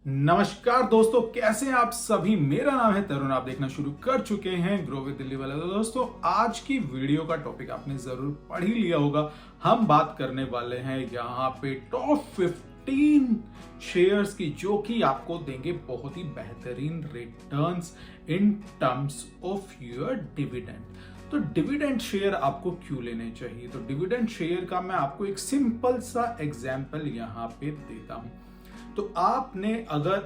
नमस्कार दोस्तों, कैसे हैं आप सभी। मेरा नाम है तरुण। आप देखना शुरू कर चुके हैं ग्रो विद दिल्ली वाला। तो दोस्तों, आज की वीडियो का टॉपिक आपने जरूर पढ़ ही लिया होगा। हम बात करने वाले हैं यहाँ पे टॉप 15 शेयर्स की, जो कि आपको देंगे बहुत ही बेहतरीन returns in terms of your dividend. तो डिविडेंड शेयर आपको क्यों लेने चाहिए? तो डिविडेंड शेयर का मैं आपको एक सिंपल सा एग्जांपल यहाँ पे देता हूं। तो आपने अगर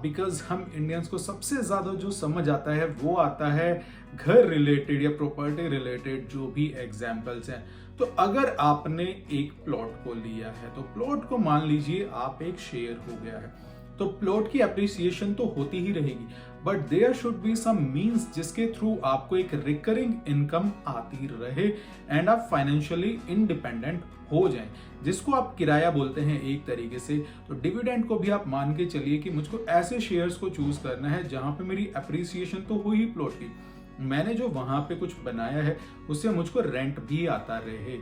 बिकॉज हम इंडियंस को सबसे ज्यादा जो समझ आता है वो आता है घर रिलेटेड या प्रॉपर्टी रिलेटेड जो भी एग्जांपल्स हैं। तो अगर आपने एक प्लॉट को लिया है, तो प्लॉट को मान लीजिए आप एक शेयर हो गया है, तो प्लॉट की अप्रिसिएशन तो होती ही रहेगी, but there should be some means जिसके थ्रू आपको एक रिकरिंग इनकम आती रहे एंड आप फाइनेंशियली इंडिपेंडेंट हो जाएं, जिसको आप किराया बोलते हैं एक तरीके से। तो डिविडेंड को भी आप मान के चलिए कि मुझको ऐसे शेयर्स को चूज करना है जहां पे मेरी अप्रिसिएशन तो हो ही प्लॉट की, मैंने जो वहां पे कुछ बनाया है उससे मुझको रेंट भी आता रहे।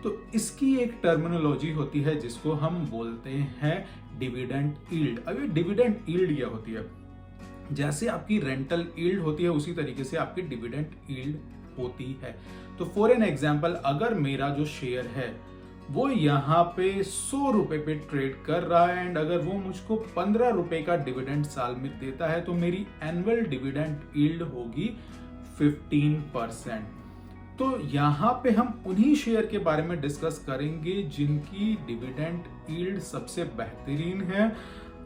तो इसकी एक टर्मिनोलॉजी होती है जिसको हम बोलते हैं डिविडेंड यील्ड। अब ये डिविडेंड यील्ड क्या होती है? जैसे आपकी रेंटल यील्ड होती है उसी तरीके से आपकी डिविडेंड यील्ड होती है। तो फॉर एन एग्जांपल, अगर मेरा जो शेयर है वो यहाँ पे 100 रुपए पे ट्रेड कर रहा है एंड अगर वो मुझको 15 रुपए का डिविडेंड साल में देता है, तो मेरी एनुअल डिविडेंड यील्ड होगी 15%। तो यहाँ पे हम उन्हीं शेयर के बारे में डिस्कस करेंगे जिनकी डिविडेंड यील्ड सबसे बेहतरीन है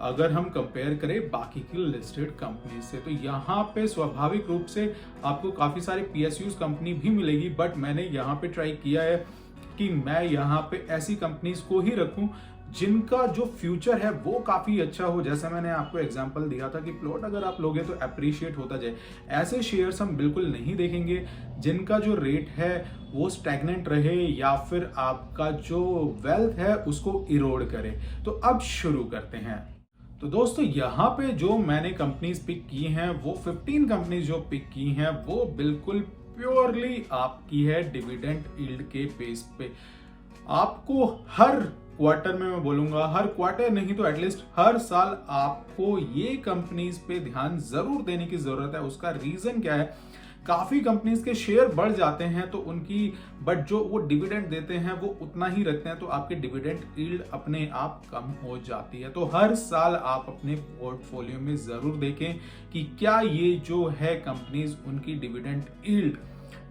अगर हम कंपेयर करें बाकी की लिस्टेड कंपनी से। तो यहाँ पे स्वाभाविक रूप से आपको काफी सारे पीएसयूज कंपनी भी मिलेगी, बट मैंने यहाँ पे ट्राई किया है कि मैं यहाँ पे ऐसी कंपनीज को ही रखूं जिनका जो फ्यूचर है वो काफी अच्छा हो। जैसे मैंने आपको एग्जांपल दिया था कि प्लॉट अगर आप लोगे तो अप्रिशिएट होता जाए, ऐसे शेयर्स हम बिल्कुल नहीं देखेंगे जिनका जो रेट है वो स्टैग्नेंट रहे या फिर आपका जो वेल्थ है उसको इरोड करे। तो अब शुरू करते हैं। तो दोस्तों, यहाँ पे जो मैंने कंपनीज पिक की हैं वो 15 कंपनीज जो पिक की हैं वो बिल्कुल प्योरली आपकी है डिविडेंड यील्ड के बेस पे। आपको हर क्वार्टर में, मैं बोलूंगा हर क्वार्टर नहीं तो एटलीस्ट हर साल आपको ये कंपनीज पे ध्यान जरूर देने की जरूरत है। उसका रीजन क्या है? काफी कंपनीज के शेयर बढ़ जाते हैं तो उनकी, बट जो वो डिविडेंड देते हैं वो उतना ही रखते हैं, तो आपके डिविडेंड यील्ड अपने आप कम हो जाती है। तो हर साल आप अपने पोर्टफोलियो में जरूर देखें कि क्या ये जो है कंपनीज उनकी डिविडेंड यील्ड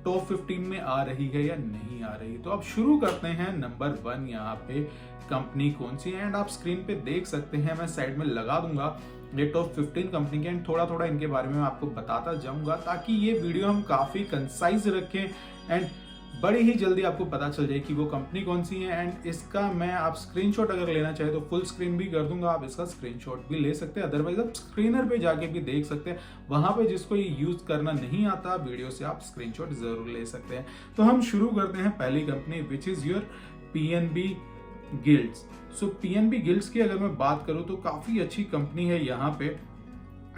टॉप 15 में आ रही है या नहीं आ रही। तो अब शुरू करते हैं। नंबर 1 यहाँ पे कंपनी कौन सी है एंड आप स्क्रीन पे देख सकते हैं, मैं साइड में लगा दूंगा ये टॉप 15 कंपनी के एंड थोड़ा थोड़ा इनके बारे में मैं आपको बताता जाऊंगा ताकि ये वीडियो हम काफी कंसाइज रखें एंड बड़ी ही जल्दी आपको पता चल जाए कि वो कंपनी कौन सी है। एंड इसका मैं, आप स्क्रीनशॉट अगर लेना चाहे तो फुल स्क्रीन भी कर दूंगा, आप इसका स्क्रीनशॉट भी ले सकते हैं, अदरवाइज आप स्क्रीनर पे जाके भी देख सकते हैं। वहां पे जिसको ये यूज करना नहीं आता वीडियो से, आप स्क्रीनशॉट जरूर ले सकते हैं। तो हम शुरू करते हैं पहली company which is your PNB guilds. So PNB guilds की अगर मैं बात करूं तो काफी अच्छी कंपनी है यहाँ पे।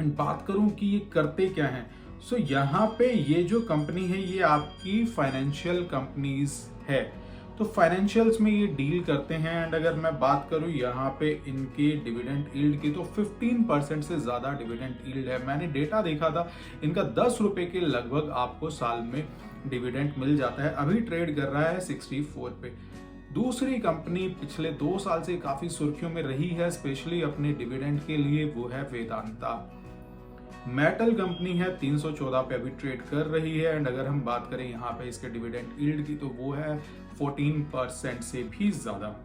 एंड बात करूं कि ये करते क्या है, सो यहाँ पे ये जो कंपनी है ये आपकी फाइनेंशियल कंपनीज है। तो फाइनेंशियल्स में ये डील करते हैं एंड अगर मैं बात करूं यहाँ पे इनके डिविडेंड यील्ड की तो 15% से ज्यादा डिविडेंड यील्ड है। मैंने डेटा देखा था, इनका 10 रुपए के लगभग आपको साल में डिविडेंड मिल जाता है। अभी ट्रेड कर रहा है 64 पे। दूसरी कंपनी पिछले 2 साल से काफी सुर्खियों में रही है स्पेशली अपने डिविडेंड के लिए, वो है वेदांता। मेटल कंपनी है, 314 पे अभी ट्रेड कर रही है एंड अगर हम बात करें यहाँ पे इसके डिविडेंड यील्ड की तो वो है 14% से भी ज्यादा।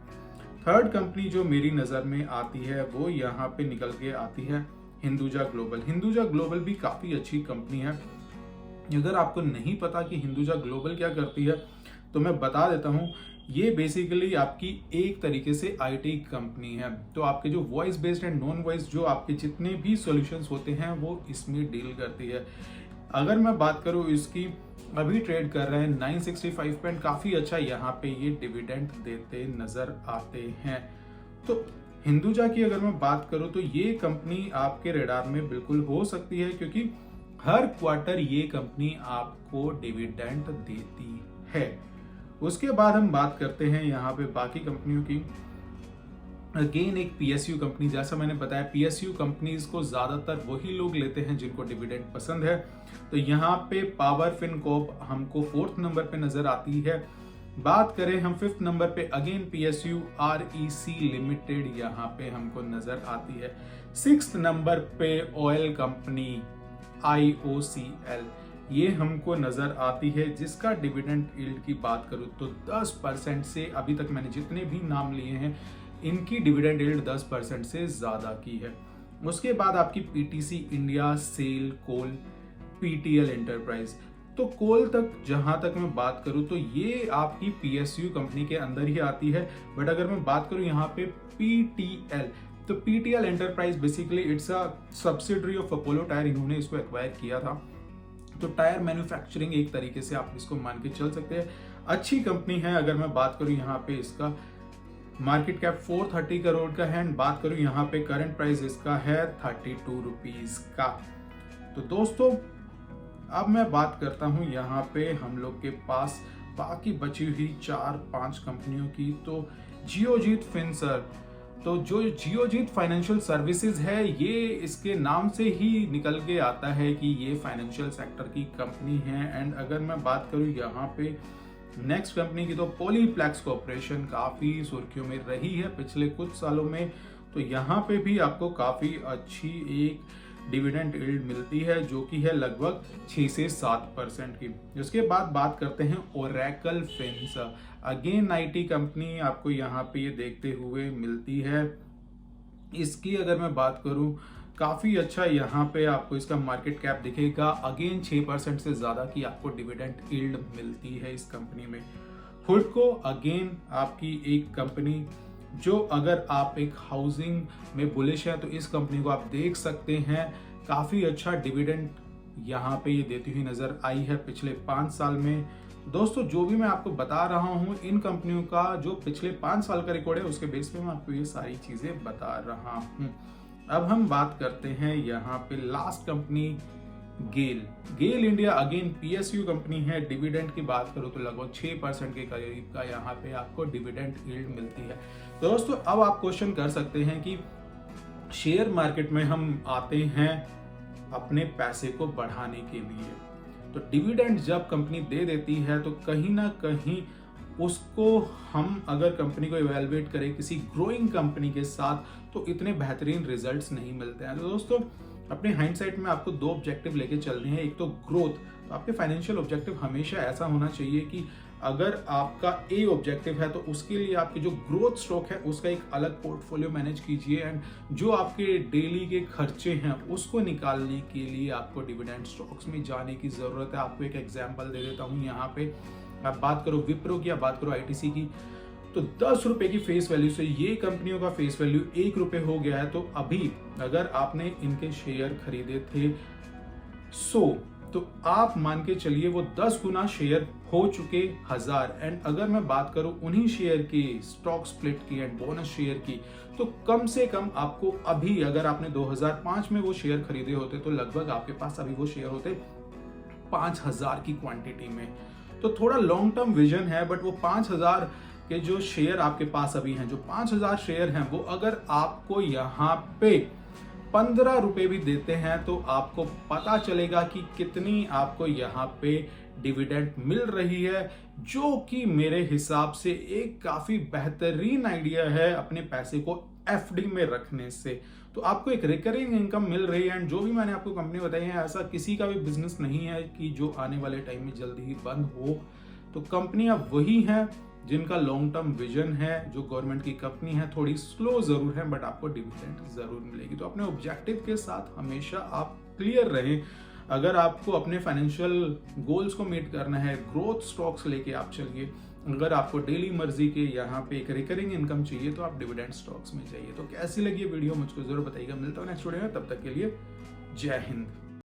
थर्ड कंपनी जो मेरी नजर में आती है वो यहाँ पे निकल के आती है हिंदुजा ग्लोबल। हिंदुजा ग्लोबल भी काफी अच्छी कंपनी है। अगर आपको नहीं पता कि हिंदुजा ग्लोबल क्या करती है तो मैं बता देता हूँ। ये बेसिकली आपकी एक तरीके से आईटी कंपनी है। तो आपके जो voice based and non voice जो आपके जितने भी सॉल्यूशंस होते हैं वो इसमें डील करती है। अगर मैं बात करूँ इसकी, अभी ट्रेड कर रहे हैं 965 पे, काफी अच्छा यहाँ पे ये डिविडेंड देते नजर आते हैं। तो हिंदुजा की अगर मैं बात करूँ तो ये कंपनी आपके रेडार में बिल्कुल हो सकती है क्योंकि हर क्वार्टर ये कंपनी आपको डिविडेंड देती है। उसके बाद हम बात करते हैं यहाँ पे बाकी कंपनियों की। अगेन एक पीएसयू कंपनी, जैसा मैंने बताया पीएसयू कंपनीज को ज्यादातर वही लोग लेते हैं जिनको डिविडेंड पसंद है। तो यहाँ पे पावर फिनकॉर्प हमको 4th नंबर पे नजर आती है। बात करें हम 5th नंबर पे, अगेन पीएसयू आरईसी लिमिटेड यहाँ पे हमको नजर आती है। 6th नंबर पे ऑयल कंपनी IOCL ये हमको नजर आती है, जिसका डिविडेंड यील्ड की बात करूं तो 10% से, अभी तक मैंने जितने भी नाम लिए हैं इनकी डिविडेंड यील्ड 10% से ज्यादा की है। उसके बाद आपकी पीटीसी इंडिया, सेल, कोल, पीटीएल एंटरप्राइज। तो कोल तक जहां तक मैं बात करूं तो ये आपकी पीएसयू कंपनी के अंदर ही आती है। बट अगर मैं बात करूं यहाँ पे पीटीएल, तो PTL enterprise basically it's a subsidiary of Apollo tyre, इन्होंने इसको एक्वायर किया था। तो टायर मैन्युफैक्चरिंग एक तरीके से आप इसको मान के चल सकते हैं, अच्छी कंपनी है। अगर मैं बात करूं यहाँ पे इसका मार्केट कैप 430 करोड़ का है, एंड बात करूं यहाँ पे करंट प्राइस इसका है 32 रुपीज का। तो दोस्तों अब मैं बात करता हूं यहाँ पे हम लोग के पास बाकी बची हुई 4-5 कंपनियों की। तो जियोजीत फिनसर्व, तो जो जियोजीत फाइनेंशियल सर्विसेज है ये इसके नाम से ही निकल के आता है कि ये फाइनेंशियल सेक्टर की कंपनी है। एंड अगर मैं बात करूं यहाँ पे नेक्स्ट कंपनी की, तो पॉलीप्लेक्स कॉर्पोरेशन काफी सुर्खियों में रही है पिछले कुछ सालों में। तो यहाँ पे भी आपको काफी अच्छी एक डिविडेंड यील्ड मिलती है जो कि है लगभग 6 से 7% की। उसके बाद बात करते हैं Oracle fins, again IT company आपको यहाँ पे ये देखते हुए मिलती है। इसकी अगर मैं बात करूं काफी अच्छा यहाँ पे आपको इसका मार्केट कैप दिखेगा, अगेन 6% से ज्यादा की आपको डिविडेंड यील्ड मिलती है इस कंपनी में। हुडको अगेन आपकी एक कंपनी जो अगर आप एक हाउसिंग में बुलिश है तो इस कंपनी को आप देख सकते हैं, काफी अच्छा डिविडेंड यहाँ पे ये देती हुई नजर आई है पिछले 5 साल में। दोस्तों जो भी मैं आपको बता रहा हूँ इन कंपनियों का जो पिछले 5 साल का रिकॉर्ड है उसके बेस पे मैं आपको ये सारी चीजें बता रहा हूँ। अब हम बात करते हैं यहाँ पे लास्ट कंपनी गेल इंडिया, अगेन पीएसयू कंपनी है। डिविडेंड की बात करूं तो लगभग 6% के करीब का यहाँ पे आपको डिविडेंड यील्ड मिलती है। तो दोस्तों अब आप क्वेश्चन कर सकते हैं कि शेयर मार्केट में हम आते हैं अपने पैसे को बढ़ाने के लिए, तो डिविडेंड जब कंपनी दे देती है तो कहीं ना कहीं उसको हम अगर कंपनी को इवेलुएट करें किसी ग्रोइंग कंपनी के साथ तो इतने बेहतरीन रिजल्ट्स नहीं मिलते हैं। तो दोस्तों अपने हाइंडसाइट में आपको 2 ऑब्जेक्टिव लेके चलने हैं, एक तो ग्रोथ। तो आपके फाइनेंशियल ऑब्जेक्टिव हमेशा ऐसा होना चाहिए कि अगर आपका ए ऑब्जेक्टिव है तो उसके लिए आपकी जो ग्रोथ स्टॉक है उसका एक अलग पोर्टफोलियो मैनेज कीजिए, एंड जो आपके डेली के खर्चे हैं उसको निकालने के लिए आपको डिविडेंड स्टॉक्स में जाने की जरूरत है। आपको एक एग्जांपल दे देता हूं, यहाँ पे आप बात करो विप्रो की, आप बात करो आईटीसी की, तो 10 रुपए की फेस वैल्यू से ये कंपनियों का फेस वैल्यू 1 रुपए हो गया है। तो अभी अगर आपने इनके शेयर खरीदे थे 100, तो आप मान के चलिए वो 10 गुना शेयर हो चुके 1000। एंड अगर मैं बात करूं उन्हीं शेयर की स्टॉक स्प्लिट की एंड बोनस शेयर की, तो कम से कम आपको अभी अगर आपने 2005 में वो शेयर खरीदे होते तो लगभग आपके पास अभी वो शेयर होते 5000 की क्वांटिटी में। तो थोड़ा लॉन्ग टर्म विजन है, बट वो 5000 के जो शेयर आपके पास अभी हैं, जो 5000 शेयर हैं, वो अगर आपको यहाँ पे 15 रुपए भी देते हैं तो आपको पता चलेगा कि कितनी आपको यहाँ पे डिविडेंड मिल रही है, जो कि मेरे हिसाब से एक काफी बेहतरीन आइडिया है अपने पैसे को एफडी में रखने से। तो आपको एक रिकरिंग इनकम मिल रही है, एंड जो भी मैंने आपको कंपनी बताई है ऐसा किसी का भी बिजनेस नहीं है कि जो आने वाले टाइम में जल्दी ही बंद हो। तो कंपनियां वही हैं जिनका लॉन्ग टर्म विजन है, जो गवर्नमेंट की कंपनी है, थोड़ी स्लो जरूर है बट आपको डिविडेंड जरूर मिलेगी। तो अपने ऑब्जेक्टिव के साथ हमेशा आप क्लियर रहें। अगर आपको अपने फाइनेंशियल गोल्स को मीट करना है, ग्रोथ स्टॉक्स लेके आप चलिए। अगर आपको डेली मर्जी के यहाँ पे एक रिकरिंग इनकम चाहिए तो आप डिविडेंड स्टॉक्स में जाइए। तो कैसी लगी वीडियो मुझको जरूर बताइएगा। मिलता हूं नेक्स्ट वीडियो में, तब तक के लिए जय हिंद।